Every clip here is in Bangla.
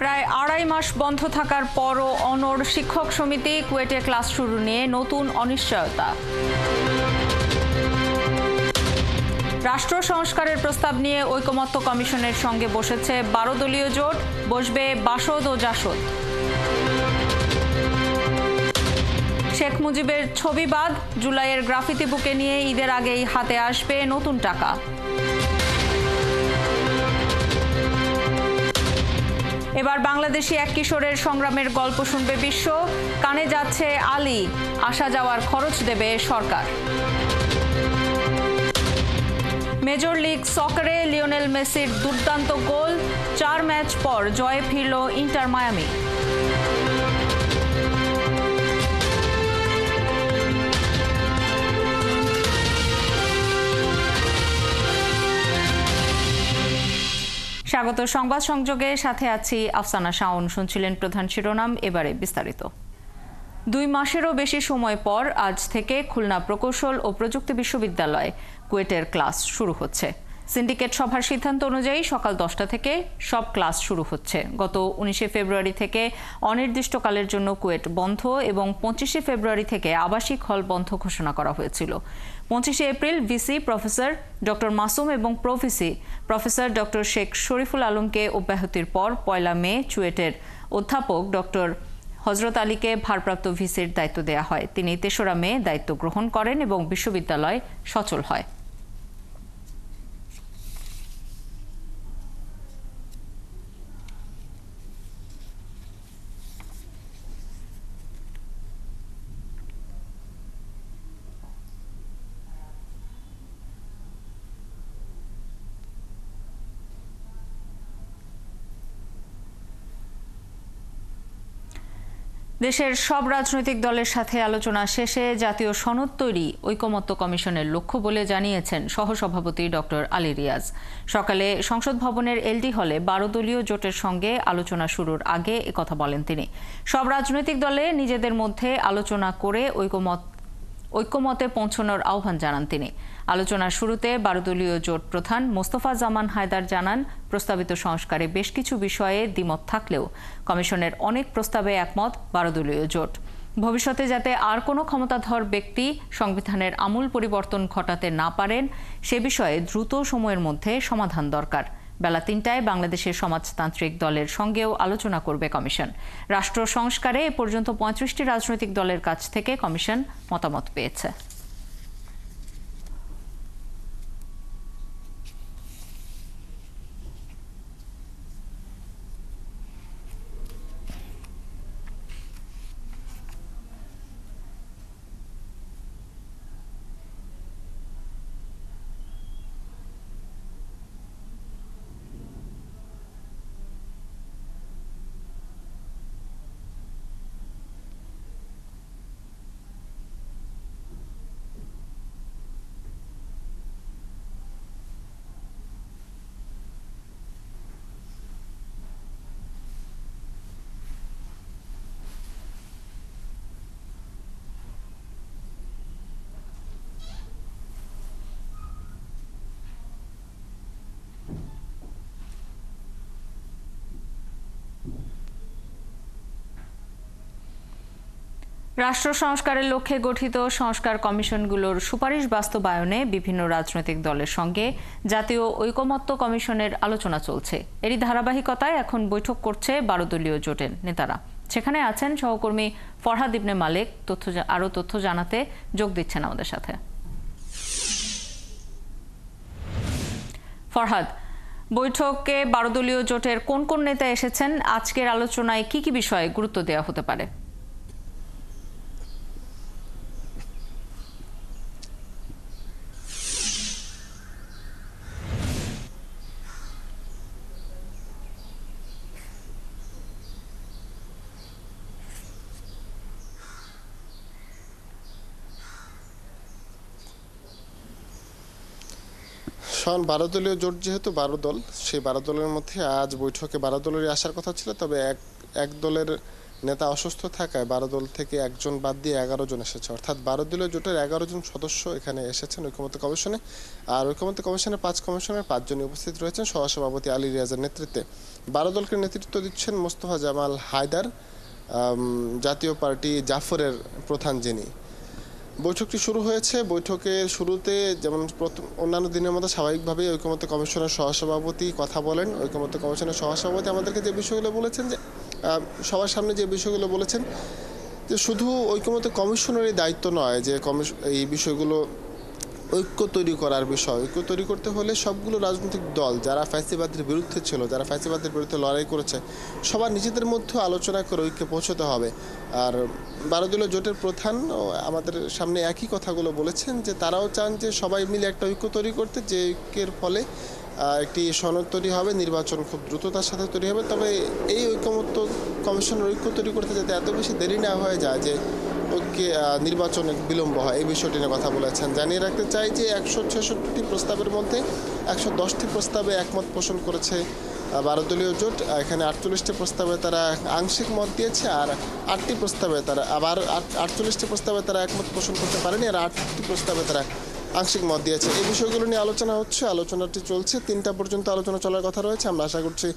প্রায় আড়াই মাস বন্ধ থাকার পরও অনড় শিক্ষক সমিতি, কুয়েটে ক্লাস শুরু নিয়ে নতুন অনিশ্চয়তা। রাষ্ট্র সংস্কারের প্রস্তাব নিয়ে ঐকমত্য কমিশনের সঙ্গে বসেছে 12 দলীয় জোট, বসবে বাসদ ও জাসদ। শেখ মুজিবের ছবি বাদ, জুলাইয়ের গ্রাফিতি বুকে নিয়ে ঈদের আগেই হাতে আসবে নতুন টাকা। এবার বাংলাদেশি এক কিশোরের সংগ্রামের গল্প শুনবে বিশ্ব। কানে যাচ্ছে আলী, আসা যাওয়ার খরচ দেবে সরকার। মেজর লিগ সকারে লিওনেল মেসির দুর্দান্ত গোল, 4 ম্যাচ পর জয়ে ফিরল ইন্টার মায়ামি। স্বাগত সংবাদ সংযোগে, সাথে আছি আফসানা শাওন। শুনছিলেন প্রধান শিরোনাম, এবারে বিস্তারিত। 2 মাসেরও বেশি সময় পর আজ থেকে খুলনা প্রকৌশল ও প্রযুক্তি বিশ্ববিদ্যালয়ে কুয়েটের ক্লাস শুরু হচ্ছে। সিন্ডিকেট সভার সিদ্ধান্ত অনুযায়ী সকাল 10টা থেকে সব ক্লাস শুরু হচ্ছে। গত 19শে ফেব্রুয়ারি থেকে অনির্দিষ্টকালের জন্য কুয়েট বন্ধ এবং 25শে ফেব্রুয়ারি থেকে আবাসিক হল বন্ধ ঘোষণা করা হয়েছিল। 25শে April VC professor doctor Masum এবং pro VC professor doctor Sheikh Shariful আলমকে অব্যাহতির পর 1 মে চুয়েটের অধ্যাপক ডক্টর হজরত আলীকে ভারপ্রাপ্ত ভিসির দায়িত্ব দেওয়া হয়। তিনি 3রা মে দায়িত্ব গ্রহণ করেন এবং বিশ্ববিদ্যালয় সচল হয়। দেশের সব রাজনৈতিক দলের সাথে আলোচনা শেষে জাতীয় সনদ তৈরি ঐকমত্য কমিশনের লক্ষ্য বলে জানিয়েছেন সহসভাপতি ডক্টর আলী রিয়াজ। সকালে সংসদ ভবনের এলডি হলে 12 দলীয় জোটের সঙ্গে আলোচনা শুরুর আগে একথা বলেন তিনি। সব রাজনৈতিক দলে নিজেদের মধ্যে আলোচনা করে ঐকমত্যে পৌঁছানোর আহ্বান জানান তিনি। আলোচনার শুরুতে 12 দলীয় জোট প্রধান মোস্তফা জামান হায়দার জানান, প্রস্তাবিত সংস্কারে বেশ কিছু বিষয়ে দ্বিমত থাকলেও কমিশনের অনেক প্রস্তাবে একমত 12 দলীয় জোট। ভবিষ্যতে যাতে আর কোনো ক্ষমতাধর ব্যক্তি সংবিধানের আমূল পরিবর্তন ঘটাতে না পারেন, সে বিষয়ে দ্রুত সময়ের মধ্যে সমাধান দরকার। বেলা 3টায় বাংলাদেশের সমাজতান্ত্রিক দলের সঙ্গেও আলোচনা করবে কমিশন। রাষ্ট্র সংস্কারে এ পর্যন্ত 35টি রাজনৈতিক দলের কাছ থেকে কমিশন মতামত পেয়েছে। রাষ্ট্র সংস্কারের লক্ষ্যে গঠিত সংস্কার কমিশনগুলোর সুপারিশ বাস্তবায়নে বিভিন্ন রাজনৈতিক দলের সঙ্গে জাতীয় ঐকমত্য কমিশনের আলোচনা চলছে। এরই ধারাবাহিকতায় এখন বৈঠক করছে 12 দলীয় জোটের নেতারা। সেখানে আছেন সহকর্মী ফরহাদ ইবনে মালেক। আরো তথ্য জানাতে যোগ দিচ্ছেন আমাদের সাথে। ফরহাদ, বৈঠকে 12 দলীয় জোটের কোন কোন নেতা এসেছেন? আজকের আলোচনায় কি কি বিষয়ে গুরুত্ব দেওয়া হতে পারে? শোন, 12 দলীয় জোট যেহেতু 12 দল, সেই 12 দলের মধ্যে আজ বৈঠকে 12 দলেরই আসার কথা ছিল। তবে এক দলের নেতা অসুস্থ থাকায় 12 দল থেকে একজন বাদ দিয়ে 11 জন এসেছে, অর্থাৎ 12 দলীয় জোটের 11 জন সদস্য এখানে এসেছেন ঐকমত্য কমিশনে। আর ঐকমত্য কমিশনের 5 কমিশনের 5 জনই উপস্থিত রয়েছেন সহসভাপতি আলী রিয়াজের নেতৃত্বে। 12 দলকে নেতৃত্ব দিচ্ছেন মোস্তফা জামাল হায়দার, জাতীয় পার্টি জাফরের প্রধান যিনি। বৈঠকটি শুরু হয়েছে। বৈঠকের শুরুতে যেমন অন্যান্য দিনের মতো স্বাভাবিকভাবেই ঐকমত্য কমিশনের সহসভাপতি কথা বলেন। ঐকমত্য কমিশনের সহসভাপতি আমাদেরকে যে বিষয়গুলো বলেছেন, যে সবার সামনে যে বিষয়গুলো বলেছেন, যে শুধু ঐকমত্য কমিশনেরই দায়িত্ব নয় যে এই বিষয়গুলো ঐক্য তৈরি করার বিষয়। ঐক্য তৈরি করতে হলে সবগুলো রাজনৈতিক দল যারা ফ্যাসিবাদের বিরুদ্ধে ছিল, যারা ফ্যাসিবাদের বিরুদ্ধে লড়াই করেছে, সবার নিজেদের মধ্যে আলোচনা করে ঐক্যে পৌঁছতে হবে। আর 12 দলীয় জোটের প্রধান আমাদের সামনে একই কথাগুলো বলেছেন, যে তারাও চান যে সবাই মিলে একটা ঐক্য তৈরি করতে, যে ঐক্যের ফলে একটি সনদ তৈরি হবে, নির্বাচন খুব দ্রুততার সাথে তৈরি হবে। তবে এই ঐকমত্য কমিশনের ঐক্য তৈরি করতে যাতে এত বেশি দেরি না হয়ে যায় যে ঐক্যে নির্বাচনে বিলম্ব হয়, এই বিষয়টি নিয়ে কথা বলেছেন। জানিয়ে রাখতে চাই যে 166টি প্রস্তাবের মধ্যে 110টি প্রস্তাবে একমত পোষণ করেছে 12 দলীয় জোট। এখানে 48টি প্রস্তাবে তারা আংশিক মত দিয়েছে, আর 8টি প্রস্তাবে তারা 48টি প্রস্তাবে তারা একমত পোষণ করতে পারেনি, আর 8টি প্রস্তাবে তারা আংশিক মত দিয়েছে। এই বিষয়গুলো নিয়ে আলোচনা হচ্ছে, আলোচনাটি চলছে, 3টা পর্যন্ত আলোচনা চলার কথা রয়েছে। আমরা আশা করছি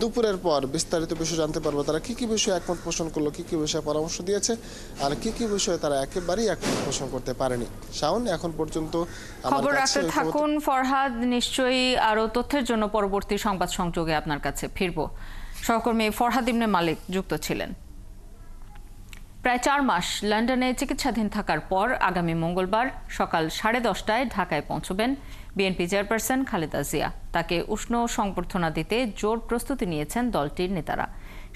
দুপুরের পর বিস্তারিত বিষয় জানতে পারবো, তারা কি কি বিষয়ে একমত পোষণ করলো, কি কি বিষয়ে পরামর্শ দিয়েছে, আর কি কি বিষয়ে তারা একেবারেই একমত পোষণ করতে পারেনি। শাওন, এখন পর্যন্ত খবর রাখতে থাকুন ফরহাদ। নিশ্চয়ই আরো তথ্যের জন্য পরবর্তী সংবাদ সংযোগে আপনার কাছে ফিরবো। সহকর্মী ফরহাদ ইবনে মালিক যুক্ত ছিলেন। প্রায় 4 মাস লন্ডনে চিকিৎসাধীন থাকার পর আগামী মঙ্গলবার সকাল 10:30টায় ঢাকায় পৌঁছবেন বিএনপি চেয়ারপারসন খালেদা জিয়া। তাকে উষ্ণ সংবর্ধনা দিতে জোর প্রস্তুতি নিয়েছেন দলটির নেতারা।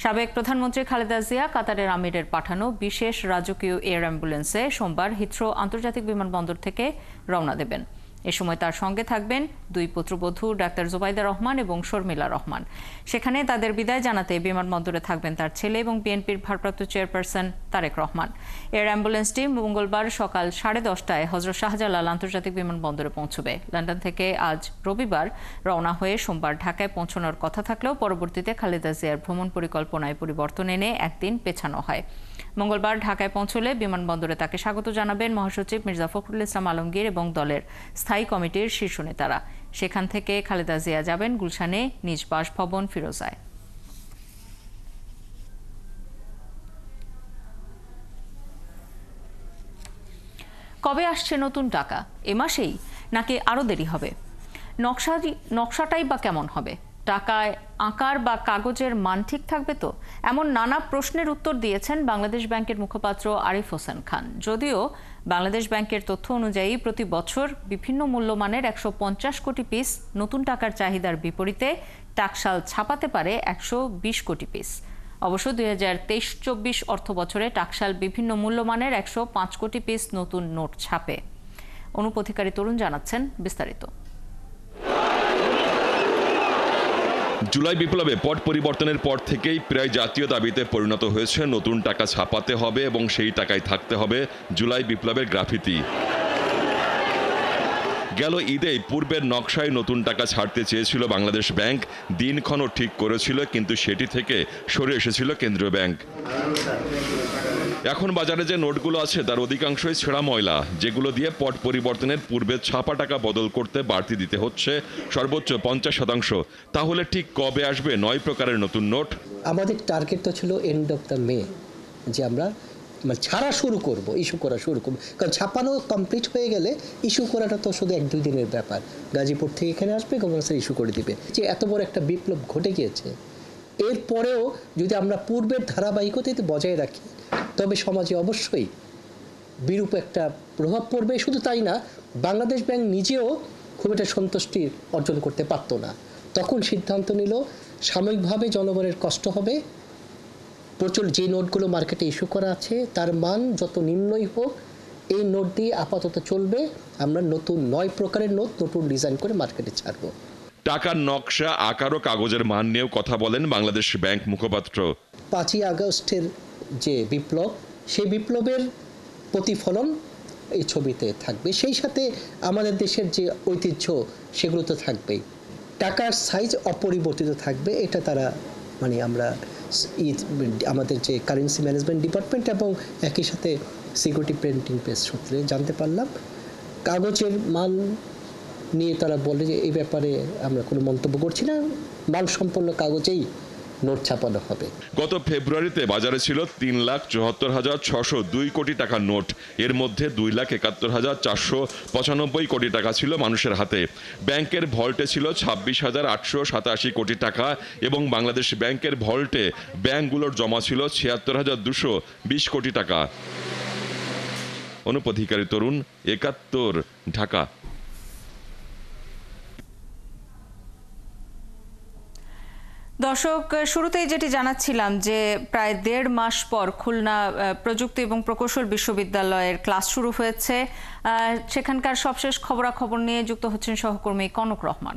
সাবেক প্রধানমন্ত্রী খালেদা জিয়া কাতারের আমিরের পাঠানো বিশেষ রাজকীয় এয়ার অ্যাম্বুলেন্সে সোমবার হিথ্রো আন্তর্জাতিক বিমানবন্দর থেকে রওনা দেবেন। এ সময় তার সঙ্গে থাকবেন 2 পুত্রবধূ ডাক্তার জুবাইদা রহমান এবং শর্মিলা রহমান। সেখানে তাদের বিদায় জানাতে বিমানবন্দরে থাকবেন তার ছেলে এবং বিএনপির ভারপ্রাপ্ত চেয়ারপারসন তারেক রহমান। এয়ার অ্যাম্বুলেন্সটি মঙ্গলবার সকাল 10:30টায় হযরত শাহজালাল আন্তর্জাতিক বিমানবন্দরে পৌঁছবে। লন্ডন থেকে আজ রবিবার রওনা হয়ে সোমবার ঢাকায় পৌঁছানোর কথা থাকলেও পরবর্তীতে খালেদা জিয়ার ভ্রমণ পরিকল্পনায় পরিবর্তন এনে একদিন পেছানো হয়। মঙ্গলবার ঢাকায় পৌঁছলে বিমানবন্দরে তাকে স্বাগত জানাবেন মহাসচিব মির্জা ফখরুল ইসলাম আলমগীর এবং দলের স্থায়ী কমিটির শীর্ষ নেতারা। সেখান থেকে খালেদা জিয়া যাবেন গুলশানে নিজ বাসভবন ফিরোজায়। কবে আসছে নতুন টাকা? এ মাসেই নাকি আরও দেরি হবে? নকশাটাই বা কেমন হবে? টাকায় আকার বা কাগজের মান ঠিক থাকবে তো? এমন নানা প্রশ্নের উত্তর দিয়েছেন বাংলাদেশ ব্যাংকের মুখপাত্র আরিফ হোসেন খান। যদিও বাংলাদেশ ব্যাংকের তথ্য অনুযায়ী প্রতি বছর বিভিন্ন মূল্যমানের 150 কোটি পিস নতুন টাকার চাহিদার বিপরীতে টাকশাল ছাপাতে পারে 120 কোটি পিস। অবশ্য 2023-24 অর্থ বছরে টাকশাল বিভিন্ন মূল্যমানের 105 কোটি পিস নতুন নোট ছাপে। অনুপথিকারী তরুণ জানাচ্ছেন বিস্তারিত। জুলাই বিপ্লবে পট পরিবর্তনের পর থেকেই প্রায় জাতীয় দাবিতে পরিণত হয়েছে নতুন টাকা ছাপাতে হবে এবং সেই টাকায় থাকতে হবে জুলাই বিপ্লবের গ্রাফিতি। গেল ঈদেই পূর্বের নকশায় নতুন টাকা ছাড়তে চেয়েছিল বাংলাদেশ ব্যাংক, দিনক্ষণও ঠিক করেছিল, কিন্তু সেটি থেকে সরে এসেছিল কেন্দ্রীয় ব্যাংক। এখন বাজারে যে নোটগুলো আছে তার অধিকাংশই ছেঁড়া ময়লা, যেগুলো দিয়ে পট পরিবর্তনের পূর্বে ছাপা টাকা বদল করতে বাড়তি দিতে হচ্ছে সর্বোচ্চ 50%। তাহলে ঠিক কবে আসবে 9 প্রকারের নতুন নোট? আমাদের টার্গেট তো ছিল এন্ড অফ দ্য মে, যে আমরা ছাড়া শুরু করব, ইস্যু করা শুরু করব। কারণ ছাপানো কমপ্লিট হয়ে গেলে ইস্যু করাটা তো শুধু 1-2 দিনের ব্যাপার। গাজীপুর থেকে এখানে আসবে, গভর্নর ইস্যু করে দিবে। যে এত বড় একটা বিপ্লব ঘটে গিয়েছে, এরপরেও যদি আমরা পূর্বের ধারাবাহিকতাতে বজায় রাখি তবে সমাজে অবশ্যই বিরূপ একটা প্রভাব পড়বে। শুধু তাই না, বাংলাদেশ ব্যাংক নিজেও খুব একটা সন্তুষ্টি অর্জন করতে পারত না। তখন সিদ্ধান্ত নিল সাময়িকভাবে জনগণের কষ্ট হবে, প্রচুর যে নোটগুলো মার্কেটে ইস্যু করা আছে তার মান যত নিম্নই হোক, এই নোট দিয়ে আপাতত চলবে। আমরা নতুন 9 প্রকারের নোট নতুন ডিজাইন করে মার্কেটে ছাড়বো। টাকার নকশা, আকার ও কাগজের মান নিয়েও কথা বলেন বাংলাদেশ ব্যাংক মুখপাত্র। 5ই আগস্টের যে বিপ্লব, সেই বিপ্লবের প্রতিফলন এই ছবিতে থাকবে। সেই সাথে আমাদের দেশের যে ঐতিহ্য সেগুলো তো থাকবেই। টাকার সাইজ অপরিবর্তিত থাকবে, এটা তারা মানে আমরা আমাদের যে কারেন্সি ম্যানেজমেন্ট ডিপার্টমেন্ট এবং একই সাথে সিকিউরিটি প্রিন্টিং প্রেস সূত্রে জানতে পারলাম কাগজের মাল নিয়ে তারা বলে যে এই ব্যাপারে আমরা কোনো মন্তব্য করছি না, মাল সম্পন্ন কাগজেই নোট ছাপানো হবে। গত ফেব্রুয়ারিতে বাজারে ছিল 3,74,602 কোটি টাকার নোট। এর মধ্যে 2,71,495 কোটি টাকা ছিল মানুষের হাতে। ব্যাংকের ভল্টে ছিল 26,887 কোটি টাকা এবং বাংলাদেশ ব্যাংকের ভল্টে ব্যাংকগুলোর জমা ছিল 76,220 কোটি টাকা। অনুপ অধিকারী, তরুণ, ৭১, ঢাকা। দর্শক, শুরুতেই যেটি জানাচ্ছিলাম যে প্রায় ১.৫ মাস পর খুলনা প্রযুক্তি এবং প্রকৌশল বিশ্ববিদ্যালয়ের ক্লাস শুরু হয়েছে। সেখানকার সবশেষ খবরাখবর নিয়ে যুক্ত হচ্ছেন সহকর্মী কনক রহমান।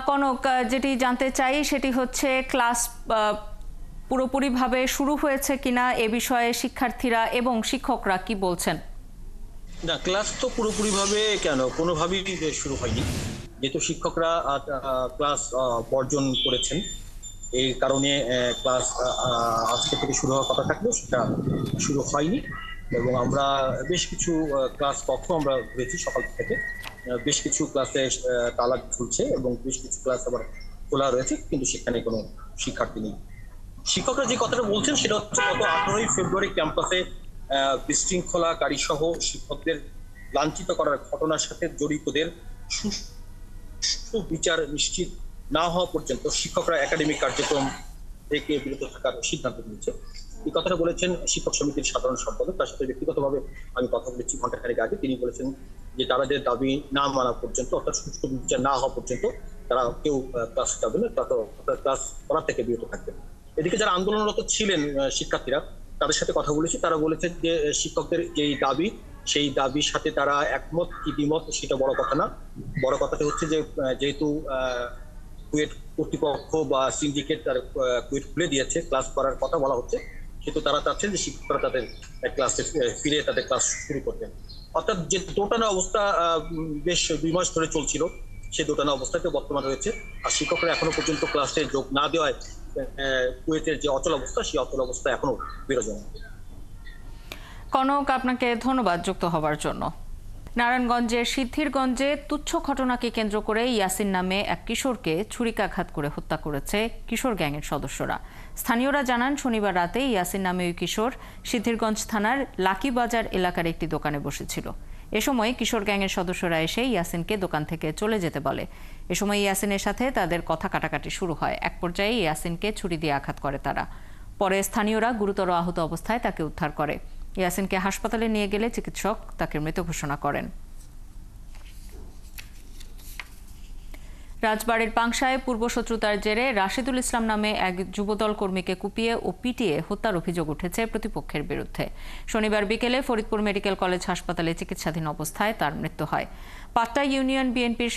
কনক, যেটি জানতে চাই সেটি হচ্ছে ক্লাস পুরোপুরিভাবে শুরু হয়েছে কিনা এ বিষয়ে শিক্ষার্থীরা এবং শিক্ষকরা কি বলছেন? না, ক্লাস তো পুরোপুরিভাবে কোনোভাবেই শুরু হয়নি, যেহেতু শিক্ষকরা ক্লাস বর্জন করেছেন। এই কারণে ক্লাস আজকে থেকে শুরু হওয়ার কথা থাকলেও সেটা শুরু হয়নি এবং আমরা বেশ কিছু ক্লাস কক্ষ আমরা ঘুরেছি সকাল থেকে। বেশ কিছু ক্লাসে তালা ঝুলছে এবং বেশ কিছু ক্লাস আবার খোলা রয়েছে, কিন্তু সেখানে কোনো শিক্ষার্থী নেই। শিক্ষকরা যে কথাটা বলছেন সেটা হচ্ছে গত 18ই ফেব্রুয়ারি ক্যাম্পাসে বিশৃঙ্খলাকারী সহ শিক্ষকদের লাঞ্ছিত করার ঘটনার সাথে জড়িতদের সুষ্ঠু বিচার নিশ্চিত না হওয়া পর্যন্ত শিক্ষকরা একাডেমিক কার্যক্রম থেকে বিরত থাকার সিদ্ধান্ত নিয়েছে। এই কথাটা বলেছেন শিক্ষক সমিতির সাধারণ সম্পাদক। তার সাথে ব্যক্তিগতভাবে আমি কথা বলেছি ঘণ্টাখানেক আগে। তিনি বলেছেন যে তাদের দাবি না মানা পর্যন্ত, অর্থাৎ সুষ্ঠু বিচার না হওয়া পর্যন্ত তারা কেউ ক্লাস যাবে না, ক্লাস করার থেকে বিরত থাকবেন। এদিকে যারা আন্দোলনরত ছিলেন শিক্ষার্থীরা, তাদের সাথে কথা বলেছি। তারা বলেছেন যে শিক্ষকদের যেই দাবি, সেই দাবির সাথে তারা একমত কি দ্বিমত সেটা বড় কথা না। বড় কথাটা হচ্ছে যে যেহেতু কুয়েট কর্তৃপক্ষ বা সিন্ডিকেট তার কুয়েট খুলে দিয়েছে, ক্লাস করার কথা বলা হচ্ছে, সেহেতু তারা চাচ্ছেন যে শিক্ষকরা তাদের ক্লাসে ফিরে তাদের ক্লাস শুরু করবেন। অর্থাৎ যে দোটানা অবস্থা বেশ 2 মাস ধরে চলছিল, সেই দোটানা অবস্থাতে বর্তমান রয়েছে। আর শিক্ষকরা এখনো পর্যন্ত ক্লাসে যোগ না দেওয়ায় কুয়েতের যে অচল অবস্থা, সেই অচল অবস্থা এখনো বিরাজমান। কনক, আপনাকে ধন্যবাদ যুক্ত হবার জন্য। নারায়ণগঞ্জের সিদ্ধিরগঞ্জে তুচ্ছ ঘটনাকে কেন্দ্র করে ইয়াসিন নামে এক কিশোরকে ছুরিকাঘাত করে হত্যা করেছে কিশোর গ্যাংয়ের সদস্যরা। স্থানীয়রা জানান, শনিবার রাতে ইয়াসিন নামে ওই কিশোর সিদ্ধিরগঞ্জ থানার লাকিবাজার এলাকার একটি দোকানে বসেছিল। এ সময় কিশোর গ্যাংয়ের সদস্যরা এসে ইয়াসিনকে দোকান থেকে চলে যেতে বলে। এ সময় ইয়াসিনের সাথে তাদের কথা কাটাকাটি শুরু হয়। এক পর্যায়ে ইয়াসিনকে ছুরি দিয়ে আঘাত করে তারা। পরে স্থানীয়রা গুরুতর আহত অবস্থায় তাকে উদ্ধার করে। ইয়াসিনকে হাসপাতালে নিয়ে গেলে চিকিৎসক তাকে মৃত ঘোষণা করেন। রাজবাড়ীর পাংশায় পূর্বশত্রুতার জেরে রাশেদুল ইসলাম নামে এক যুবদল কর্মীকে কুপিয়ে ও পিটিয়ে হত্যার অভিযোগ উঠেছে প্রতিপক্ষের বিরুদ্ধে। শনিবার বিকেলে ফরিদপুর মেডিকেল কলেজ হাসপাতালে চিকিৎসাধীন অবস্থায় তার মৃত্যু হয়। পাট্টা ইউনিয়ন বিএনপির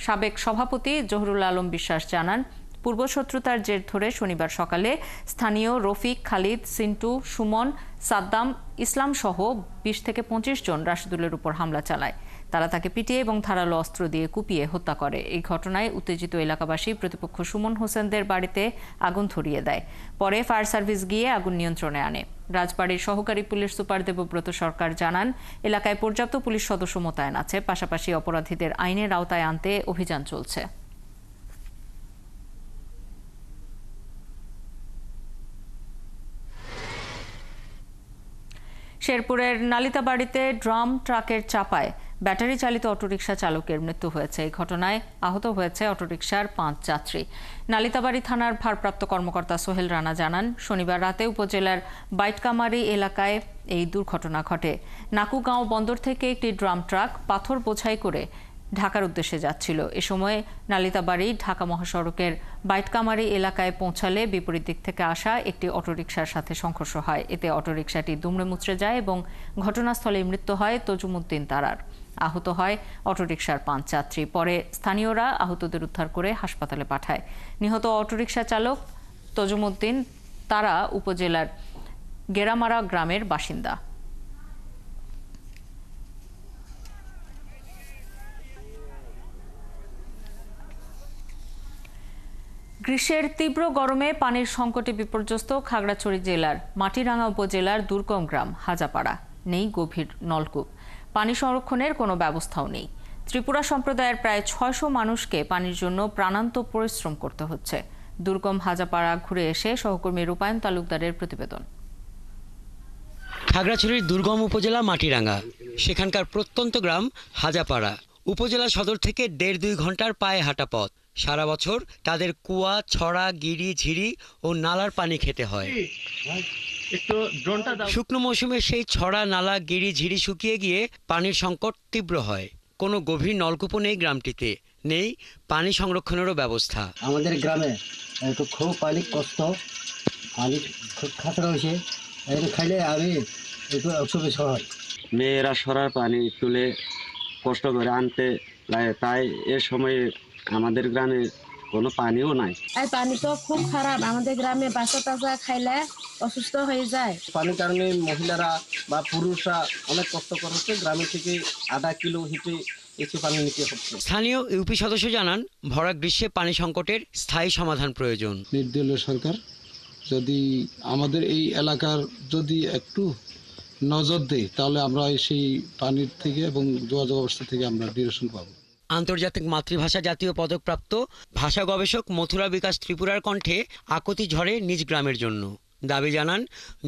সাবেক সভাপতি জহুরুল আলম বিশ্বাস জানান, পূর্বশত্রুতার জের ধরে শনিবার সকালে স্থানীয় রফিক, খালিদ, সিন্টু, সুমন, সাদ্দাম, ইসলাম সহ 20 থেকে 25 জন রাশেদুলের উপর হামলা চালায়। তারা তাকে পিটিয়ে এবং ধারালো অস্ত্র দিয়ে কুপিয়ে হত্যা করে। এই ঘটনায় উত্তেজিত এলাকাবাসী প্রতিপক্ষ সুমন হোসেনদের বাড়িতে আগুন ধরিয়ে দেয়। পরে ফায়ার সার্ভিস গিয়ে আগুন নিয়ন্ত্রণে আনে। রাজবাড়ীর সহকারী পুলিশ সুপার দেবব্রত সরকার জানান, এলাকায় পর্যাপ্ত পুলিশ সদস্য মোতায়েন আছে। পাশাপাশি অপরাধীদের আইনের আওতায় আনতে অভিযান চলছে। শেরপুরের নালিতাবাড়িতে ড্রাম ট্রাকের চাপায় ব্যাটারি চালিত অটোরিকশা চালকের মৃত্যু হয়েছে। এই ঘটনায় আহত হয়েছে অটোরিকশার 5 যাত্রী। নালিতাবাড়ি থানার ভারপ্রাপ্ত কর্মকর্তা সোহেল রানা জানান, শনিবার রাতে উপজেলার বাইটকামারি এলাকায় এই দুর্ঘটনা ঘটে। নাকুগাঁও বন্দর থেকে একটি ড্রাম ট্রাক পাথর বোঝাই করে ঢাকার উদ্দেশ্যে যাচ্ছিল। এ সময় নালিতাবাড়ি ঢাকা মহাসড়কের বাইটকামারি এলাকায় পৌঁছালে বিপরীত দিক থেকে আসা একটি অটোরিকশার সাথে সংঘর্ষ হয়। এতে অটোরিকশাটি দুমড়ে মুচড়ে যায় এবং ঘটনাস্থলেই মৃত্যু হয় তজুমুদ্দিন তারার। আহত হয় অটোরিকশার 5 যাত্রী। পরে স্থানীয়রা আহতদের উদ্ধার করে হাসপাতালে পাঠায়। নিহত অটোরিকশা চালক তজুমুদ্দিন তারা উপজেলার গেরামারা গ্রামের বাসিন্দা। গ্রীষ্মের তীব্র গরমে পানির সংকটে বিপর্যস্ত খাগড়াছড়ি জেলার মাটিরাঙ্গা উপজেলার দুর্গম গ্রাম হাজাপাড়া। নেই গভীর নলকূপ, পানি সংরক্ষণের কোনো ব্যবস্থাও নেই। ত্রিপুরা সম্প্রদায়ের প্রায় ৬০০ মানুষকে পানির জন্য প্রাণান্ত পরিশ্রম করতে হচ্ছে। দুর্গম হাজাপাড়া ঘুরে এসে সহকর্মী রূপায়ণ তালুকদারের প্রতিবেদন। খাগড়াছড়ির দুর্গম উপজেলা মাটিরাঙ্গা, সেখানকার প্রত্যন্ত গ্রাম হাজাপাড়া। উপজেলা সদর থেকে ১.৫-২ ঘন্টার পায়ে হাঁটা পথ। সারা বছর তাদের কুয়া, ছড়া, গিরি, ঝিরি ও নালার পানি খেতে হয়। শুকনো মৌসুমে সেই ছড়া, নালা, গিরি, ঝিরি শুকিয়ে গিয়ে পানির সংকট তীব্র হয়। কোনো গভীর নলকূপও নেই গ্রামটিতে, নেই পানি সংরক্ষণেরও ব্যবস্থা। আমাদের গ্রামে একটু খুব পানি কষ্ট, পানি খুব খাতরা হয়েছে, একটু খাইলে আমি একটু অসুবিধা হয়। মেয়েরা সরার পানি তুলে কষ্ট করে আনতে লাগে, তাই এ সময়ে আমাদের গ্রামে কোনো পানিও নাই। এই পানি তো খুব খারাপ, আমাদের গ্রামে বাচ্চা টাচা খাইলে অসুস্থ হয়ে যায়। পানির কারণে মহিলারা বা পুরুষরা অনেক কষ্ট করছে, গ্রামে থেকে আধা কিলো হেঁটে এসে পানি নিতে হচ্ছে। স্থানীয় ইউপি সদস্য জানান, ভরা গ্রীষ্মে পানি সংকটের স্থায়ী সমাধান প্রয়োজন। নির্দলীয় সরকার যদি আমাদের এই এলাকার যদি একটু নজর দেয়, তাহলে আমরা সেই পানির থেকে এবং যোগাযোগ অবস্থা থেকে আমরা ডিরেকশন পাব। আন্তর্জাতিক মাতৃভাষা জাতীয় পদকপ্রাপ্ত ভাষা গবেষক মথুরা বিকাশ ত্রিপুরার কণ্ঠে আকুতি ঝরে নিজ গ্রামের জন্য। দাবি জানান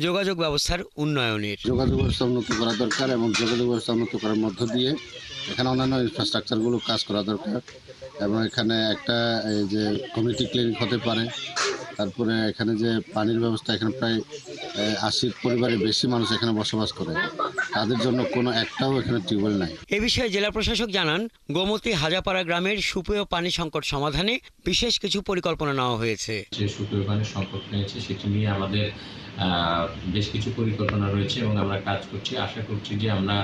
যোগাযোগ ব্যবস্থার উন্নয়নের। যোগাযোগ ব্যবস্থা উন্নত করা দরকার এবং যোগাযোগ ব্যবস্থা উন্নত করার মধ্য দিয়ে এখানে অন্যান্য ইনফ্রাস্ট্রাকচারগুলো কাজ করা দরকার এবং এখানে একটা এই যে কমিউনিটি ক্লিনিক হতে পারে। তারপরে এখানে যে পানির ব্যবস্থা, এখানে প্রায় ৮০ পরিবারের বেশি মানুষ এখানে বসবাস করে, তাদের জন্য কোনো একটাও এখানে টিউবওয়েল নাই। এ বিষয়ে জেলা প্রশাসক জানান, গোমতী হাজাপাড়া গ্রামের সুপেয় পানি সংকট সমাধানে বিশেষ কিছু পরিকল্পনা নেওয়া হয়েছে। যে সুপেয় পানির সংকট রয়েছে সেটি নিয়ে আমাদের বেশ কিছু পরিকল্পনা রয়েছে এবং আমরা কাজ করছি। আশা করছি যে আমরা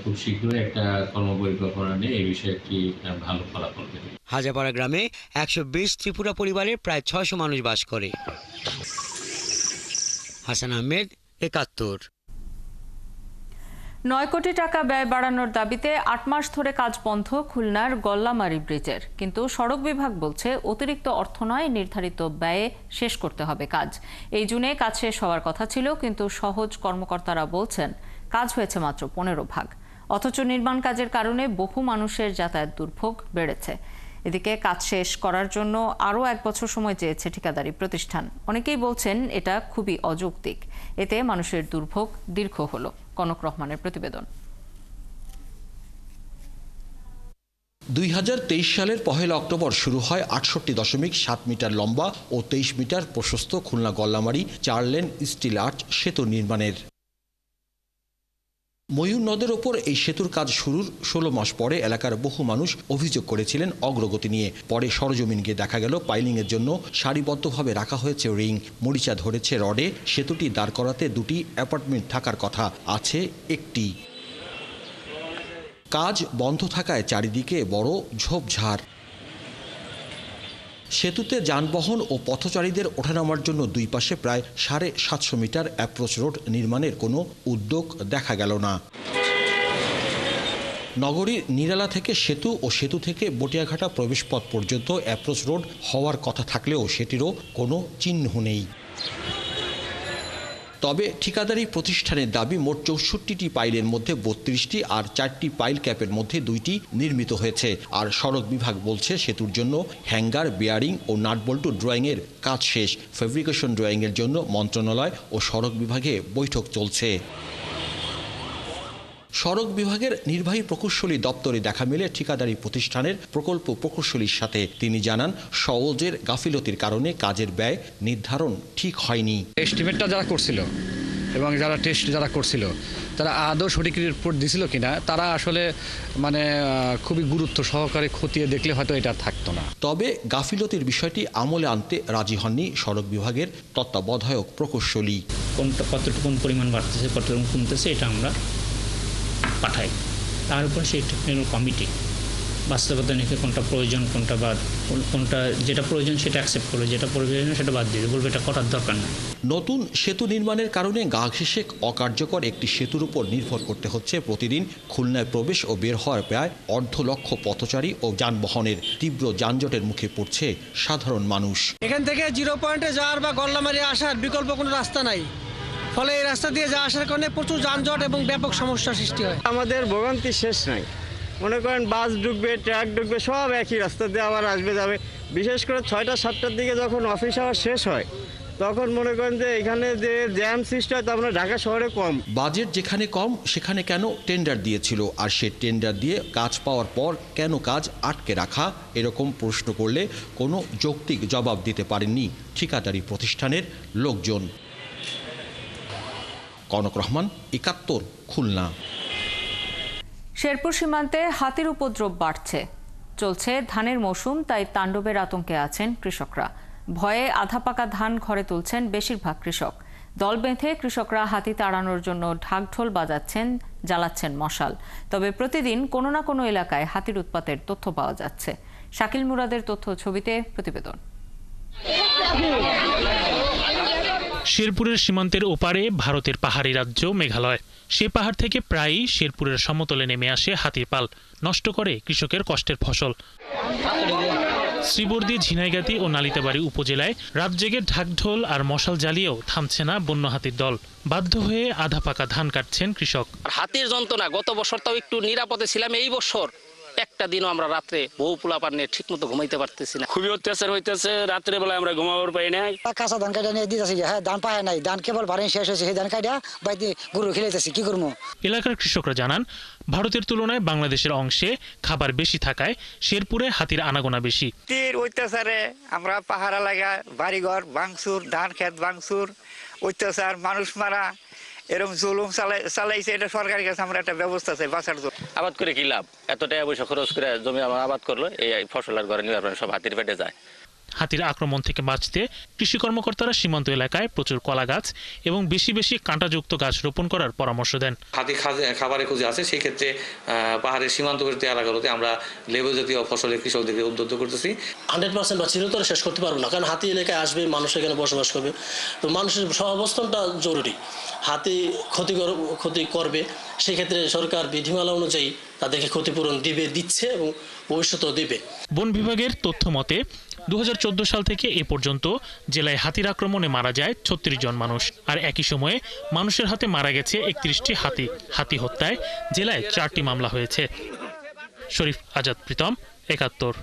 খুব শীঘ্রই একটা কর্মপরিকল্পনা নিয়ে এই বিষয়ে একটি ভালো ফলাফল পেতে। হাজাপাড়া গ্রামে ১২০ ত্রিপুরা পরিবারের প্রায় ৬০০ মানুষ বাস করে। হাসান আহমেদ, ৭১। ৯ কোটি টাকা ব্যয় বাড়ানোর দাবিতে ৮ মাস ধরে কাজ বন্ধ খুলনার গল্লামারী ব্রিজের। কিন্তু সড়ক বিভাগ বলছে অতিরিক্ত অর্থ নয়, নির্ধারিত ব্যয়ে শেষ করতে হবে কাজ। এই জুনে কাজ শেষ হওয়ার কথা ছিল, কিন্তু সহজ কর্মকর্তারা বলছেন কাজ হয়েছে মাত্র ১৫ ভাগ। অথচ নির্মাণ কাজের কারণে বহু মানুষের যাতায়াত দুর্ভোগ বেড়েছে। এদিকে কাজ শেষ করার জন্য আরও ১ বছর সময় চেয়েছে ঠিকাদারি প্রতিষ্ঠান। অনেকেই বলছেন এটা খুবই অযৌক্তিক, এতে মানুষের দুর্ভোগ দীর্ঘ হলো। কনক রহমানের প্রতিবেদন। ২০২৩ সালের ১ অক্টোবর শুরু হয় ৬৮.৭ মিটার লম্বা ও ২৩ মিটার প্রশস্ত Khulna Gallamari ৪ lane steel arch সেতু নির্মাণের। ময়ূর নদের ওপর এই সেতুর কাজ শুরুর ১৬ মাস পরে এলাকার বহু মানুষ অভিযোগ করেছিলেন অগ্রগতি নিয়ে। পরে সরজমিন গিয়ে দেখা গেল পাইলিংয়ের জন্য সারিবদ্ধভাবে রাখা হয়েছে রিং, মরিচা ধরেছে রডে। সেতুটি দাঁড় করাতে 2টি অ্যাপার্টমেন্ট থাকার কথা, আছে একটি। কাজ বন্ধ থাকায় চারিদিকে বড় ঝোপঝাড়। সেতুতে যানবাহন ও পথচারীদের ওঠানামার জন্য দুই পাশে প্রায় ৭৫০ মিটার অ্যাপ্রোচ রোড নির্মাণের কোনো উদ্যোগ দেখা গেল না। নগরীর নিরালা থেকে সেতু ও সেতু থেকে বটিয়াঘাটা প্রবেশপথ পর্যন্ত অ্যাপ্রোচ রোড হওয়ার কথা থাকলেও সেটিরও কোনো চিহ্ন নেই। তবে ঠিকাদারি প্রতিষ্ঠানের দাবি মোট ৬৪টি পাইলের মধ্যে ৩২টি আর 4টি পাইল ক্যাপের মধ্যে 2টি নির্মিত হয়েছে। আর সড়ক বিভাগ বলছে সেতুর জন্য হ্যাঙ্গার, বেয়ারিং ও নাটবল্টু ড্রয়িংয়ের কাজ শেষ। ফেব্রিকেশন ড্রয়িংয়ের জন্য মন্ত্রণালয় ও সড়ক বিভাগে বৈঠক চলছে। সড়ক বিভাগের নির্বাহী প্রকৌশলী দপ্তরে দেখা মেলে ঠিকাদারি প্রতিষ্ঠানের প্রকল্প প্রকৌশলীর সাথে। তিনি জানান, সওজের গাফিলতির কারণে কাজের ব্যয় নির্ধারণ ঠিক হয়নি। এস্টিমেটটা যারা করছিল এবং যারা টেস্ট যারা করছিল তারা আদৌ সঠিক রিপোর্ট দিছিল কিনা, তারা আসলে খুবই গুরুত্ব সহকারে খতিয়ে দেখলে হয়তো এটা থাকতো না। তবে গাফিলতির বিষয়টি আমলে আনতে রাজি হননি সড়ক বিভাগের তত্ত্বাবধায়ক প্রকৌশলী। কতটুকু পরিমাণ বাড়তেছে, কতটুকু কমতেছে, এটা আমরা পাঠাই। তার উপর সেই টেকনিক্যাল কমিটি বাস্তবতা নিয়ে কোনটা প্রয়োজন কোনটা বাদ, কোনটা যেটা প্রয়োজন সেটা অ্যাকসেপ্ট করবে, যেটা প্রয়োজন সেটা বাদ দিয়ে বলবে এটা করার দরকার নেই। নতুন সেতু নির্মাণের কারণে গা ঘেঁষে অকার্যকর একটি সেতুর উপর নির্ভর করতে হচ্ছে প্রতিদিন খুলনায় প্রবেশ ও বের হওয়ার প্রায় 1.5 লক্ষ পথচারী ও যানবাহনের। তীব্র যানজটের মুখে পড়ছে সাধারণ মানুষ। এখান থেকে 0 পয়েন্টে যাওয়ার বা গল্লামারি আসার বিকল্প কোনো রাস্তা নাই, ফলে এই রাস্তা দিয়ে যাওয়া আসার কারণে প্রচুর যানজট এবং ব্যাপক সমস্যার সৃষ্টি হয়। আমাদের ভোগান্তি শেষ নাই, মনে করেন বাস ঢুকবে, ট্রাক ঢুকবে, সব একই রাস্তা দিয়ে আবার আসবে যাবে। বিশেষ করে 6টা-7টার দিকে যখন অফিস আওয়ার শেষ হয় তখন মনে করেন যে এখানে যে জ্যাম সৃষ্টি হয়, তখন ঢাকা শহরে কম। বাজেট যেখানে কম সেখানে কেন টেন্ডার দিয়েছিল, আর সে টেন্ডার দিয়ে কাজ পাওয়ার পর কেন কাজ আটকে রাখা, এরকম প্রশ্ন করলে কোনো যৌক্তিক জবাব দিতে পারেননি ঠিকাদারি প্রতিষ্ঠানের লোকজন। কনক রহমান, ৭১, খুলনা। শেরপুর সীমান্তে হাতির উপদ্রব বাড়ছে। চলছে ধানের মৌসুম, তাই তাণ্ডবের আতঙ্কে আছেন কৃষকরা। ভয়ে আধা পাকা ধান ঘরে তুলছেন বেশিরভাগ কৃষক। দল বেঁধে কৃষকরা হাতি তাড়ানোর জন্য ঢাকঢোল বাজাচ্ছেন, জ্বালাচ্ছেন মশাল। তবে প্রতিদিন কোনো না কোনো এলাকায় হাতির উৎপাতের তথ্য পাওয়া যাচ্ছে। শাকিল মুরাদের তথ্য ছবিতে প্রতিবেদন। শেরপুরের সীমান্তের ওপারে ভারতের পাহাড়ি রাজ্য মেঘালয়। সে পাহাড় থেকে প্রায়ই শেরপুরের সমতলে নেমে আসে হাতির পাল, নষ্ট করে কৃষকের কষ্টের ফসল। শ্রীবর্দী, ঝিনাইগাতি ও নালিতাবাড়ী উপজেলায় রাত জেগে ঢাকঢোল আর মশাল জ্বালিয়েও থামছে না বন্য হাতির দল। বাধ্য হয়ে আধা পাকা ধান কাটছেন কৃষক। হাতির যন্ত্রণা, গত বছর তাও একটু নিরাপদে ছিলাম, এই বছর একটা দিনও আমরা রাত্রে বহু পোলাপান নিয়ে ঠিক মতো ঘুমাইতে পারতেছি না। খুবই অত্যাচার হইতেছে, রাত্রে বেলায় আমরা ঘুমাবার পাই না। কাঁচা ধান কাটা নিয়ে দিতেছি, হ্যাঁ ধান পায় নাই, ধান কেবল ভাড়ি শেষ হয়েছে, সেই ধান কাটা বাইতে গরু খেলাইতেছি, কি করবো। এলাকার কৃষকরা জানান, ভারতের তুলনায় বাংলাদেশের অংশে খাবার বেশি থাকায় শেরপুরে হাতির আনাগোনা বেশি। হাতির অত্যাচারে আমরা পাহাড় লাগা, বাড়িঘর ভাঙচুর, ধান ক্ষেত ভাঙচুর, অত্যাচার, মানুষ মারা, এরকম জুলুম চালাইছে। এটা সরকারের কাছে আমরা একটা ব্যবস্থা চাই বাঁচার জন্য। আবাদ করে কি লাভ? এত টাকা পয়সা খরচ করে জমি আমার আবাদ করলো, এই ফসল আর ঘরে নিয়ে সব হাতির পেটে যায়। হাতির আক্রমণ থেকে বাঁচতে কৃষি কর্মকর্তারা সীমান্ত এলাকায় প্রচুর কলা গাছ এবং বেশি বেশি কাঁটাযুক্ত গাছ রোপণ করার পরামর্শ দেন। হাতি খাবারের খুঁজে আছে, সেই ক্ষেত্রে পাহাড়ের সীমান্তবর্তী এলাকাগুলোতে আমরা লেবু জাতীয় ফসলের কৃষকদেরকে উদ্বুদ্ধ করতেছি। 100% বা চিরতরে শেষ করতে পারবো না, কারণ হাতি এলাকায় আসবে, মানুষ এখানে বসবাস করবে, তো মানুষের সহাবস্থানটা জরুরি। হাতি ক্ষতি করবে, সেক্ষেত্রে সরকার বিধিমালা অনুযায়ী তাদেরকে ক্ষতিপূরণ দিচ্ছে এবং ভবিষ্যতেও দিবে। বন বিভাগের তথ্য মতে 2014 সাল থেকে এ পর্যন্ত জেলায় হাতির আক্রমণে মারা যায় 36 জন মানুষ, আর একই সময়ে মানুষের হাতে মারা গেছে 31টি হাতি। হাতি হত্যায় জেলায় 4টি মামলা হয়েছে। শরীফ আজাদ প্রীতম, ৭১।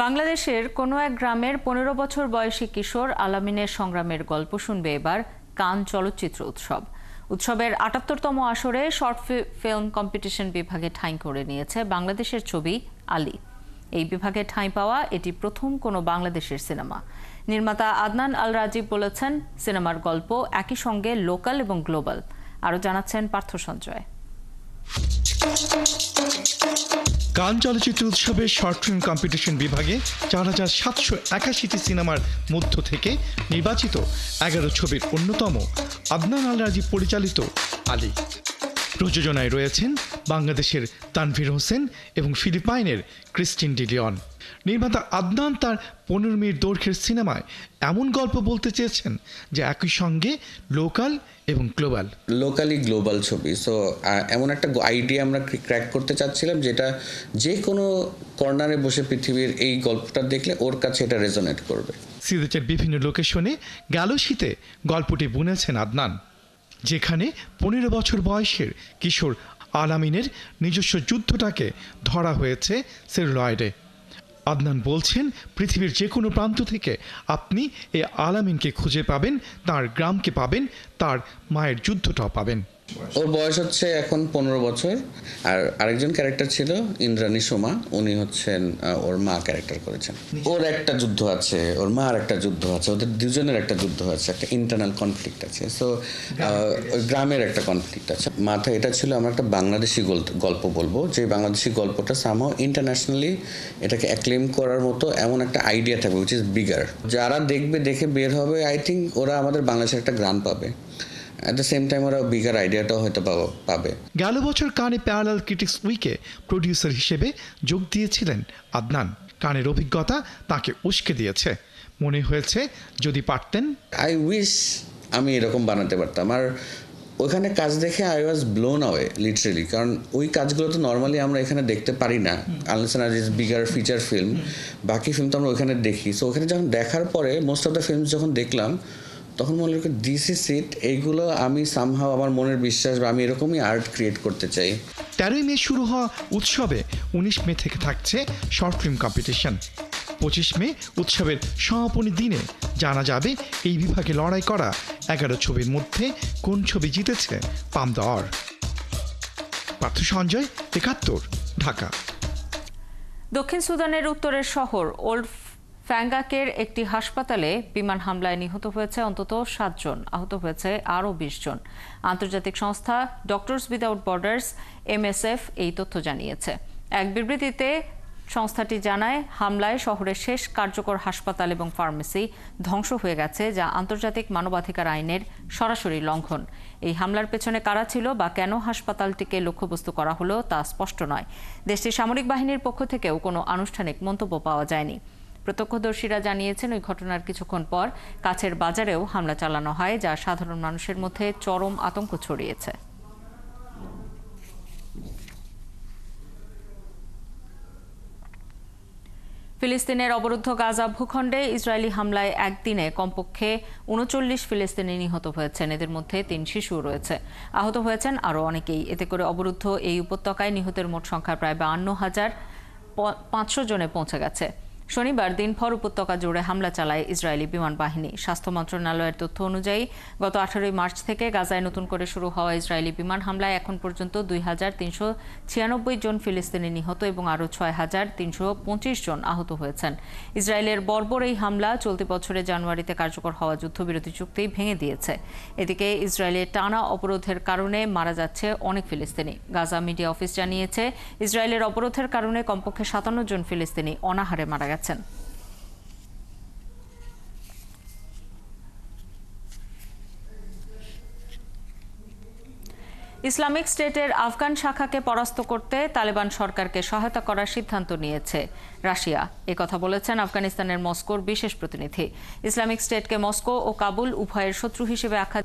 বাংলাদেশের কোনো এক গ্রামের 15 বছর বয়সী কিশোর আলামিনের সংগ্রামের গল্প শুনবে এবার কান চলচ্চিত্র উৎসব। উৎসবের ৭৮তম আসরে শর্ট ফিল্ম কম্পিটিশন বিভাগে ঠাঁই করে নিয়েছে বাংলাদেশের ছবি আলী। এই বিভাগে ঠাঁই পাওয়া এটি প্রথম কোনো বাংলাদেশের সিনেমা। নির্মাতা আদনান আল রাজীব বলেছেন, সিনেমার গল্প একই সঙ্গে লোকাল এবং গ্লোবাল। আরও জানাচ্ছেন পার্থ সঞ্জয়। কান চলচ্চিত্র উৎসবের শর্ট ফিল্ম কম্পিটিশন বিভাগে ৪,৭৮১টি সিনেমার মধ্য থেকে নির্বাচিত 11 ছবির অন্যতম আদনান আল রাজীব পরিচালিত আলী। প্রযোজনায় রয়েছেন বাংলাদেশের তানভীর হোসেন এবং ফিলিপাইনের ক্রিস্টিন ডিলিয়ন। নির্মাতা আদনান তার 15 মিনিট দৈর্ঘ্যের সিনেমায় এমন গল্প বলতে চেয়েছেন যে একই সঙ্গে লোকাল এবং গ্লোবাল। লোকালি গ্লোবাল ছবি, সো এমন একটা আইডিয়া আমরা ক্র্যাক করতে চাচ্ছিলাম যেটা যে কোনো কর্নারে বসে পৃথিবীর এই গল্পটা দেখলে ওর কাছে এটা রেজোনেট করবে। সিলেটের বিভিন্ন লোকেশনে গেল শীতে গল্পটি বুনেছেন আদনান, যেখানে 15 বছর বয়সের কিশোর আলামিনের নিজস্ব যুদ্ধটাকে ধরা হয়েছে সেলুলয়েডে। আদনান বলছেন, পৃথিবীর যে কোনো প্রান্ত থেকে আপনি এই আলামিনকে খুঁজে পাবেন, তার গ্রামকে পাবেন, তার মায়ের যুদ্ধটাও পাবেন। ওর বয়স হচ্ছে এখন 15 বছর। আর আরেকজন ক্যারেক্টার ছিল ইন্দ্রাণী সোমা, উনি হচ্ছেন ওর মা ক্যারেক্টার করেছেন। ওর একটা যুদ্ধ আছে, ওর মার একটা যুদ্ধ আছে, ওদের দুজনের একটা যুদ্ধ আছে, একটা ইন্টারনাল কনফ্লিক্ট আছে। সো ওই গ্রামের একটা কনফ্লিক্ট আছে। মাথায় এটা ছিল আমরা একটা বাংলাদেশি গল্প বলবো, যে বাংলাদেশি গল্পটা সামহাও ইন্টারন্যাশনালি এটাকে অ্যাক্লেম করার মতো এমন একটা আইডিয়া থাকবে, উইচ ইজ বিগার। যারা দেখে বের হবে, আই থিঙ্ক ওরা আমাদের বাংলাদেশের একটা গ্রান পাবে। অ্যাট দ্য সেম টাইম ওরা বিগার আইডিয়াটাও হয়তো পাবে। গেল বছর কানে প্যারালাল ক্রিটিক্স উইকে প্রডিউসার হিসেবে যোগ দিয়েছিলেন আদনান। কানের অভিজ্ঞতা তাকে উস্কে দিয়েছে, মনে হয়েছে যদি পারতেন। আই উইশ আমি এরকম বানাতে পারতাম। আর ওখানে কাজ দেখে I was blown away literally, কারণ ওই কাজগুলো তো নর্মালি আমরা এখানে দেখতে পারি না unless end is bigger feature film. বাকি ফিল্ম তো আমরা ওখানে দেখি। সো ওখানে যখন দেখার পরে মোস্ট অফ দ্য ফিল্ম যখন দেখলাম তখন মনে হলো দিস ইজ ইট, এইগুলো আমি সামহাও আমার মনের বিশ্বাস বা আমি এরকমই আর্ট ক্রিয়েট করতে চাই। 13ই মে শুরু হওয়া উৎসবে 19 মে থেকে থাকছে শর্ট ফিল্ম কম্পিটিশন। 25 মে উৎসবের সমাপনী দিনে জানা যাবে এই বিভাগে লড়াই করা 11 ছবির মধ্যে কোন ছবি জিতেছে পাম দ্য অর। পার্থ সঞ্জয়, 71, ঢাকা। দক্ষিণ সুদানের উত্তরের শহর ওল্ড ফ্যাঙ্গাকের একটি হাসপাতালে বিমান হামলায় নিহত হয়েছে অন্তত 7 জন, আহত হয়েছে আরও 20 জন। আন্তর্জাতিক সংস্থা ডক্টরস উইদাউট বর্ডার্স MSF এই তথ্য জানিয়েছে। এক বিবৃতিতে সংস্থাটি জানায়, হামলায় শহরের শেষ কার্যকর হাসপাতাল এবং ফার্মেসি ধ্বংস হয়ে গেছে, যা আন্তর্জাতিক মানবাধিকার আইনের সরাসরি লঙ্ঘন। এই হামলার পেছনে কারা ছিল বা কেন হাসপাতালটিকে লক্ষ্যবস্তু করা হলো তা স্পষ্ট নয়। দেশটির সামরিক বাহিনীর পক্ষ থেকেও কোনো আনুষ্ঠানিক মন্তব্য পাওয়া যায়নি। প্রত্যক্ষদর্শীরা জানিয়েছেন ওই ঘটনার কিছুক্ষণ পর কাছের বাজারেও হামলা চালানো হয়, যা সাধারণ মানুষের মধ্যে চরম আতঙ্ক ছড়িয়েছে। ফিলিস্তিনের অবরুদ্ধ গাজা ভূখণ্ডে ইসরায়েলি হামলায় একদিনে কমপক্ষে 39 ফিলিস্তিনি নিহত হয়েছেন। এদের মধ্যে 3 শিশু রয়েছে। আহত হয়েছেন আরও অনেকেই। এতে করে অবরুদ্ধ এই উপত্যকায় নিহতের মোট সংখ্যা প্রায় 52,500 জনে পৌঁছে গেছে। শনিবার দিনভর উপত্যকা জুড়ে হামলা চালায় ইসরায়েলি বিমান বাহিনী। স্বাস্থ্য মন্ত্রণালয়ের তথ্য অনুযায়ী গত 18 মার্চ থেকে গাজায় নতুন করে শুরু হওয়া ইসরায়েলি বিমান হামলায় এখন পর্যন্ত 2,396 জন ফিলিস্তিনি নিহত এবং আরও 6,325 জন আহত হয়েছেন। ইসরায়েলের বর্বর এই হামলা চলতি বছরের জানুয়ারিতে কার্যকর হওয়া যুদ্ধবিরতি চুক্তি ভেঙে দিয়েছে। এদিকে ইসরায়েলের টানা অবরোধের কারণে মারা যাচ্ছে অনেক ফিলিস্তিনি। গাজা মিডিয়া অফিস জানিয়েছে, ইসরায়েলের অবরোধের কারণে কমপক্ষে 57 জন ফিলিস্তিনি অনাহারে মারা গেছেন। ইসলামিক স্টেটের আফগান শাখাকে পরাস্ত করতে তালেবান সরকারকে সহায়তা করার সিদ্ধান্ত নিয়েছে রাশিয়া। একথা বলেছেন আফগানিস্তানের মস্কোর বিশেষ প্রতিনিধি। ইসলামিক স্টেটকে মস্কো ও কাবুল উভয়ের শত্রু হিসেবে আখ্যা।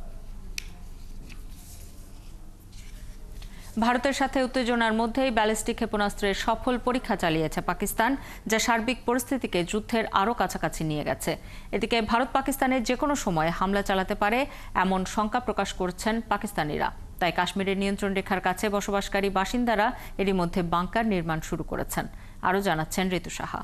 ভারতের সাথে উত্তেজনার মধ্যেই ব্যালিস্টিক ক্ষেপণাস্ত্রের সফল পরীক্ষা চালিয়েছে পাকিস্তান, যা সার্বিক পরিস্থিতিকে যুদ্ধের আরও কাছাকাছি নিয়ে গেছে। এদিকে ভারত পাকিস্তানের যে কোনো সময় হামলা চালাতে পারে এমন শঙ্কা প্রকাশ করছেন পাকিস্তানিরা। তাই কাশ্মীরের নিয়ন্ত্রণ রেখার কাছে বসবাসকারী বাসিন্দারা এরই মধ্যে বাংকার নির্মাণ শুরু করেছেন। আরও জানাচ্ছেন ঋতু সাহা।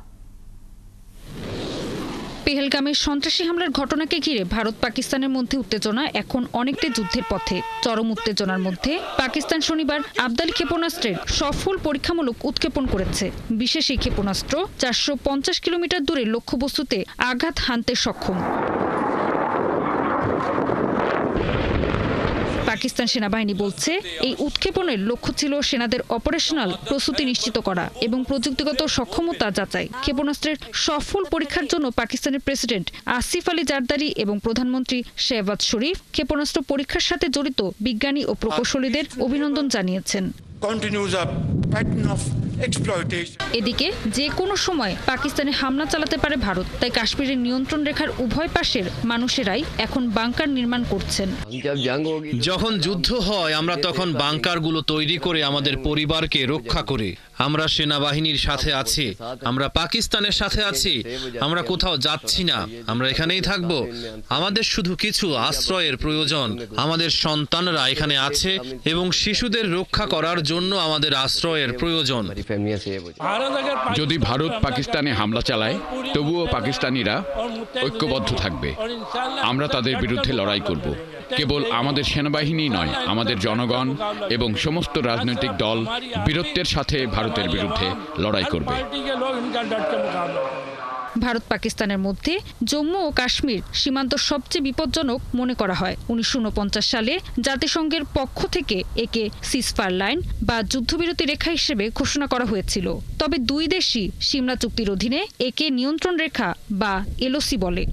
পেহেলগামের সন্ত্রাসী হামলার ঘটনাকে ঘিরে ভারত পাকিস্তানের মধ্যে উত্তেজনা এখন অনেকটা যুদ্ধের পথে। চরম উত্তেজনার মধ্যে পাকিস্তান শনিবার আবদালি ক্ষেপণাস্ত্রের সফল পরীক্ষামূলক উৎক্ষেপণ করেছে। বিশেষ এই ক্ষেপণাস্ত্র 450 কিলোমিটার দূরে লক্ষ্যবস্তুতে আঘাত হানতে সক্ষম। পাকিস্তান সেনাবাহিনী বলছে, এই উৎক্ষেপণের লক্ষ্য ছিল সেনাদের অপারেশনাল প্রস্তুতি নিশ্চিত করা এবং প্রযুক্তিগত সক্ষমতা যাচাই। ক্ষেপণাস্ত্রের সফল পরীক্ষার জন্য পাকিস্তানের প্রেসিডেন্ট আসিফ আলী জারদারি এবং প্রধানমন্ত্রী শেহবাজ শরীফ ক্ষেপণাস্ত্র পরীক্ষার সাথে জড়িত বিজ্ঞানী ও প্রকৌশলীদের অভিনন্দন জানিয়েছেন। এদিকে যে কোনো সময় পাকিস্তানে হামলা চালাতে পারে ভারত, তাই কাশ্মীরের নিয়ন্ত্রণ রেখার উভয় পাশের মানুষেরাই এখন বাংকার নির্মাণ করছেন। যখন যুদ্ধ হয় আমরা তখন বাংকারগুলো তৈরি করে আমাদের পরিবারকে রক্ষা করি। আমরা সেনাবাহিনীর সাথে আছি, আমরা পাকিস্তানের সাথে আছি, আমরা কোথাও যাচ্ছি না, আমরা এখানেই থাকব। আমাদের শুধু কিছু আশ্রয়ের প্রয়োজন। আমাদের সন্তানরা এখানে আছে এবং শিশুদের রক্ষা করার জন্য আমাদের আশ্রয়ের প্রয়োজন। যদি ভারত পাকিস্তানে হামলা চালায় তবুও পাকিস্তানিরা ঐক্যবদ্ধ থাকবে। আমরা তাদের বিরুদ্ধে লড়াই করব। কেবল আমাদের সেনাবাহিনী নয়, আমাদের জনগণ এবং সমস্ত রাজনৈতিক দল বীরত্বের সাথে ভারতের বিরুদ্ধে লড়াই করবে। ভারত পাকিস্তানের মধ্যে জম্মু ও কাশ্মীর সীমান্ত সবচেয়ে বিপজ্জনক মনে করা হয়। 1949 সালে জাতিসংঘের পক্ষ থেকে একে সিজফায়ার লাইন বা যুদ্ধবিরতি রেখা হিসেবে ঘোষণা করা হয়েছিল। তবে দুই দেশই সিমলা চুক্তির অধীনে একে নিয়ন্ত্রণ রেখা বা LOC বলে।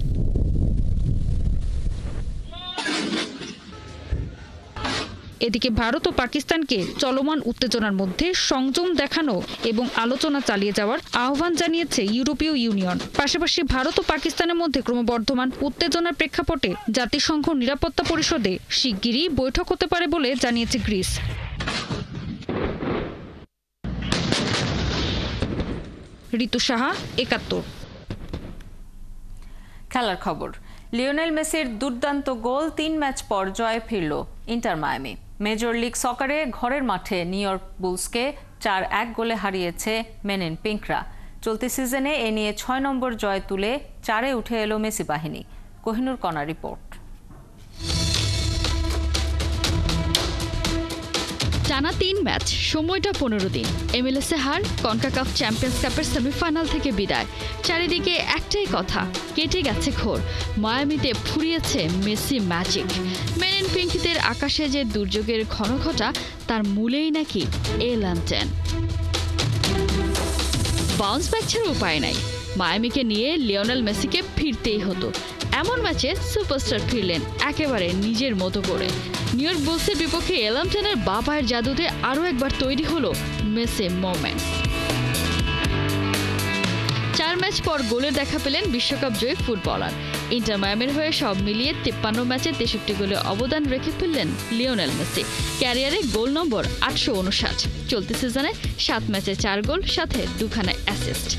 এদিকে ভারত ও পাকিস্তানকে চলমান উত্তেজনার মধ্যে সংযম দেখানো এবং আলোচনা চালিয়ে যাওয়ার আহ্বান জানিয়েছে ইউরোপীয় ইউনিয়ন। পাশাপাশি ভারত ও পাকিস্তানের মধ্যে ক্রমবর্ধমান উত্তেজনার প্রেক্ষাপটে জাতিসংঘ নিরাপত্তা পরিষদে শিগগিরই বৈঠক হতে পারে বলে জানিয়েছে গ্রিস। ঋতু সাহা, ৭১। খেলার খবর। লিওনেল মেসির দুর্দান্ত গোল, ৩ ম্যাচ পর জয়ে ফিরল ইন্টার মায়ামি। মেজর লিগ সকারে ঘরের মাঠে নিউ ইয়র্ক বুলসকে ৪-১ গোলে হারিয়েছে মেন ইন পিঙ্করা। চলতি সিজনে এ নিয়ে ৬ নম্বর জয় তুলে ৪-এ উঠে এলো মেসি বাহিনী। কোহিনুর কণা রিপোর্ট। টানা ৩ ম্যাচ, সময়টা ১৫ দিন। MLS-এ হার, কনকাকাফ চ্যাম্পিয়ন্স কাপের সেমিফাইনাল থেকে বিদায়। চারিদিকে একটাই কথা, কেটে গেছে ঘোর। মায়ামিতে ফুরিয়েছে মেসি ম্যাজিক। মেন ইন পিঙ্কদের আকাশে যে দুর্যোগের ঘনঘটা, তার মূলেই নাকি এলান্টেন। বাউন্স ব্যাক ছাড়া উপায় নাই। মায়ামিকে নিয়ে লিওনেল মেসিকে ফিরতেই হতো। এমন ম্যাচে সুপারস্টার ফিরলেন একেবারে নিজের মতো করে। নিউ ইয়র্ক বুলসের বিপক্ষে এলান্টেনের বাপায়ের জাদুতে আরও একবার তৈরি হলো মেসি মোমেন্ট। ৪ ম্যাচ পর গোলের দেখা পেলেন বিশ্বকাপ জয়ী ফুটবলার। ইন্টার মায়ামির হয়ে সব মিলিয়ে ৫৩ ম্যাচে ৬৩ গোলে অবদান রেখে ফেললেন লিওনেল মেসি। ক্যারিয়ারে গোল নম্বর ৮৫৯। চলতি সিজনে ৭ ম্যাচে ৪ গোল, সাথে ২খানা অ্যাসিস্ট।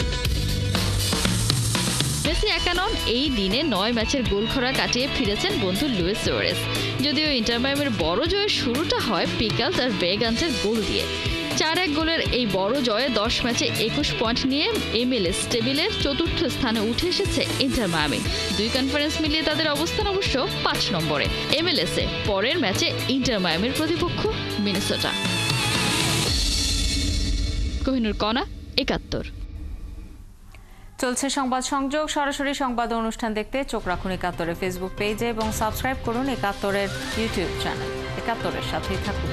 মেসি একা নন, এই দিনে ৯ ম্যাচের গোলখরা কাটিয়ে ফিরেছেন বন্ধু লুইস সুয়ারেজ। যদিও ইন্টার মায়ামির বড় জয়ের শুরুটা হয় পিকালস আর বেগানসের গোল দিয়ে। ৪-১ গোলের এই বড় জয়ে ১০ ম্যাচে ২১ পয়েন্ট নিয়ে MLS টেবিলের ৪র্থ স্থানে উঠে এসেছে ইন্টার মায়ামি। ২ কনফারেন্স মিলিয়ে তাদের অবস্থান অবশ্য ৫ নম্বরে। MLS-এ পরের ম্যাচে ইন্টার মায়ামির প্রতিপক্ষ মিনেসোটা। কোহিনুর কণা, ৭১। চলছে সংবাদ সংযোগ। সরাসরি সংবাদ অনুষ্ঠান দেখতে চোখ রাখুন ৭১-এর ফেসবুক পেজে এবং সাবস্ক্রাইব করুন ৭১-এর ইউটিউব চ্যানেল। ৭১-এর সাথেই থাকুন।